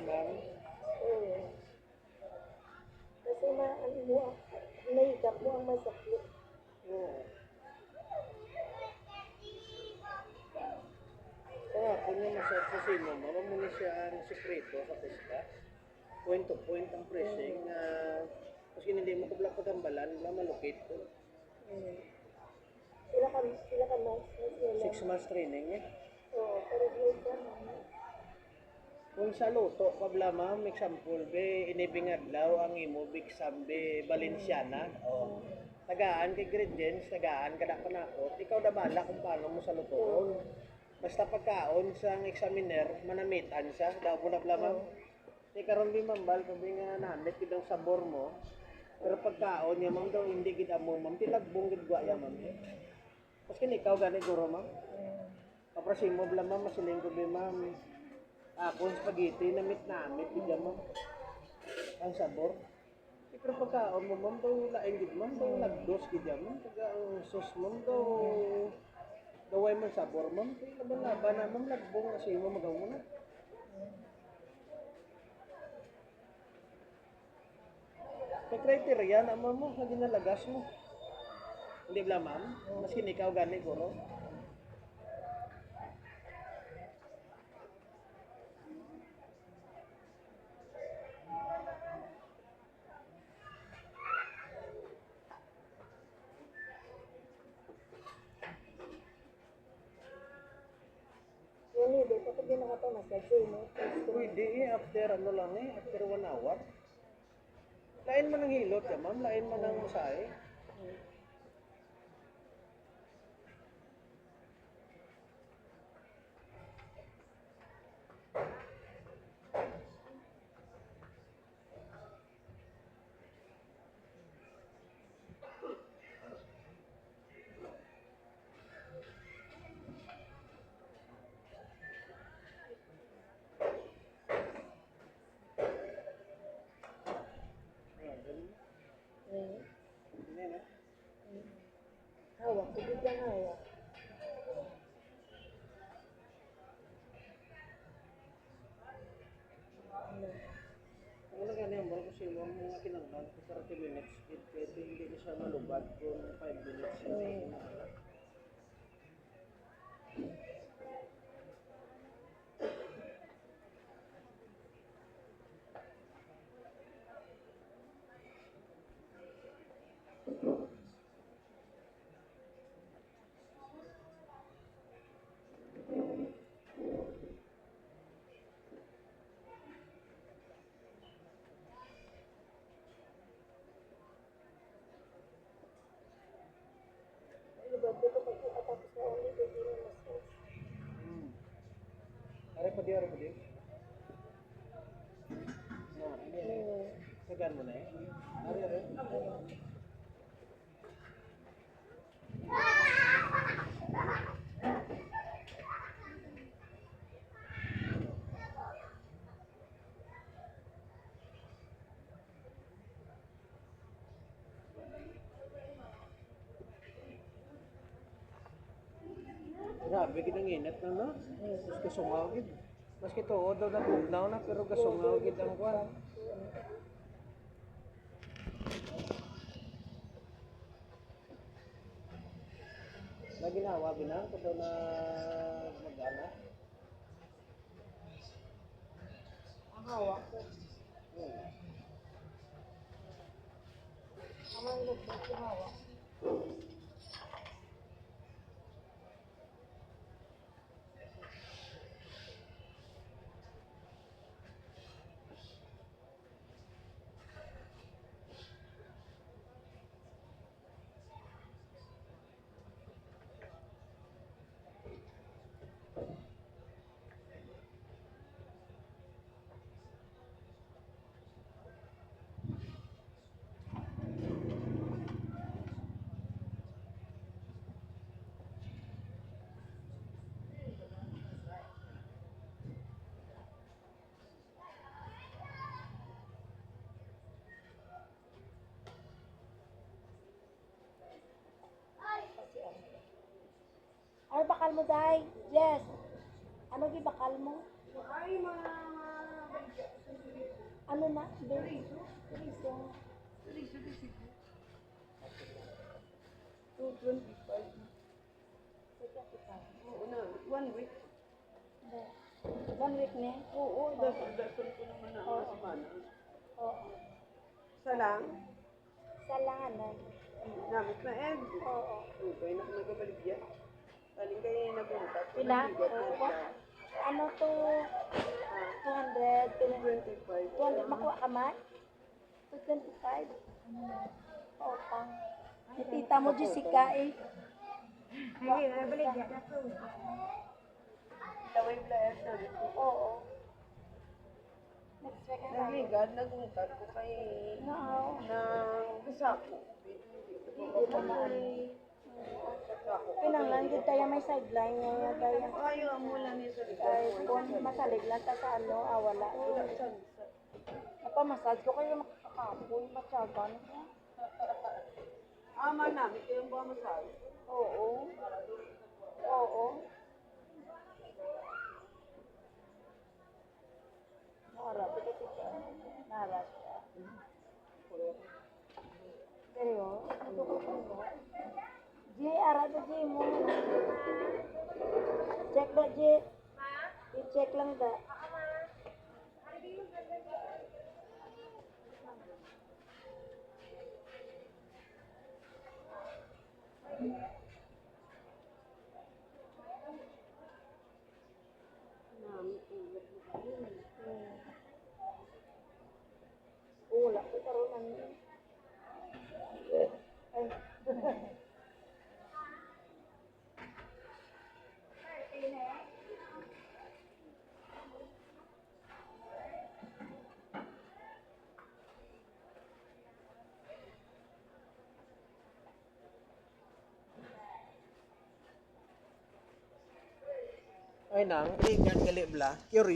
ma'am. Oo. Kasi ano mo, nahigap mo ang masakit. Oo. Kaya kung yung masakit sa sino, ma'am, muna siya ang sekreto sa pesta. Point to point ang pressing na kasi hindi mo kabla pagambalan, wala malukit ko. Sila ka mas 6 months training eh. Oo, pero yun ka Kung sa luto, kabla ma'am, example, be, inibing adlaw ang imo, big sambe, Valenciana. O, tagaan kay ingredients, tagaan kada panakot, ikaw na bala kung paano mo sa lutoon. Basta pagkaon sa examiner, manamitan siya, daw mo na bla ma'am. Di karon bimambal kabi nga namit gid ang sabor mo. Pero pagkaon niya ma'am daw hindi gid amo ma'am tilagbong gid gwa ya ma'am. Mas kini ikaw gani guro ma'am. Kaprasin mo bla ma'am masiling ko bi ma'am. Kung spaghetti namit gid ma'am. Ang sabor. Pero pagkaon mo ma'am daw lain gid ma'am daw nagdos gid ma'am. Taga ang sauce ma'am daw daway man sabor ma'am. Laban na ma'am lagbong kasi mo magaw mo na. May criteria naman mo, hindi nalagas mo. Hindi ba ma'am? Mas ikaw gani guro. Yan eh, di kapag di nakapamassage no? Pwede after ano lang after 1 hour. Lain man ang hilot ya ma'am, lain man ang masahe. Hawak, hindi lang hawak. Wala gani ang baro kasi mo mga kinanglan sa 30 minutes. Ito hindi ko siya malubad kung 5 minutes. Libad ko kapag tapos na ulit, hindi na massage. Are pa di. No, ini. Segan mo na Are. Grabe gid ang init na no. Mas kasungaw gid. Maski tuod daw nabugnaw na pero kasungaw gid ang kwan. Lagi nawa binang ko daw na mag-ana. Ang hawak ko. Ang mga ilagay ko hawak. Ano bakal mo, Day? Yes. Ano gi bakal mo? Ay, mga Ano na? Chorizo. Chorizo. 225. Oo na, 1 week. Hindi. 1 week na. Oo, dasal ko naman na Oo. semana. Oo. Isa lang, Sa langanan. namit na egg. Oo. Okay, nagkabaligya. Taling kayo nabuntat. Pila? Bigat na Oo. siya. Ano to? 200. 25. 200. Makuha ka man? 225. Oo pang. Yung tita mo, Jessica eh. Laway blayas na rin. Oo. Next week na tayo. Nagligad, nagungkat ko kay No. ng sako. Pinanglan gid tayo may sideline nga tayo. Ayaw ang mula niya sa Ay, likod. kung masalig lang ta sa ano, wala. Napamassage ko kayo makakapoy, matyagan. Ama namin kayong ba masal? Oo. Oo. Nara, pagkati ka. Nara siya. Pero, ito ko po. G, ara to G mo. Check da G. I-check lang da. Wala ko karon ano. Ay. Ay nang, ingat gali bla. Curious.